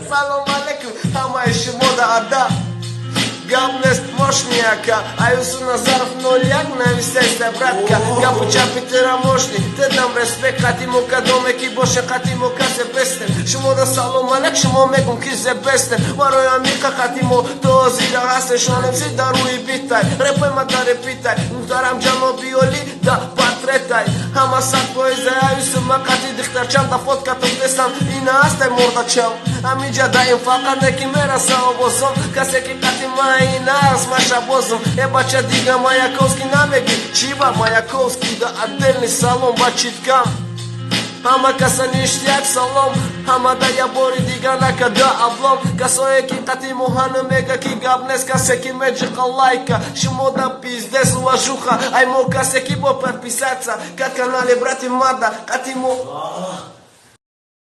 Салом алейкум, хамаиши мода ада. Гамнест мощняка, Аюсу Назаров ноляк, нависайся, братка. Гапу чапитера мощни, те дам респект, хатимо кадоме ки боше, хатимо касе бестен. Шумо да салом алек, шумо мегум кизе бестен. Вароя мика хатимо, то зида хасе, шонем си даруи битай. Репой мата репитай, дарам джано биоли, да патретай. Ама сад поезе, Аюсу макати дихтар чам, да фотка то тесам, и на астай морда чам. Амиджа да им фака, неки мера са обозом, касе ки катима и нас маша бозом. Бача дига Маяковски намеги, чива Маяковски, да отдельный салон бачиткам. Ама каса ништяк салом, ама да я бори дига накада облом. Касое ки кати мухана мега ки габнес, касе ки меджика лайка, шимо да пиздес уважуха, ай мо касе ки бо подписаться, кат канале брати мада, кати мо...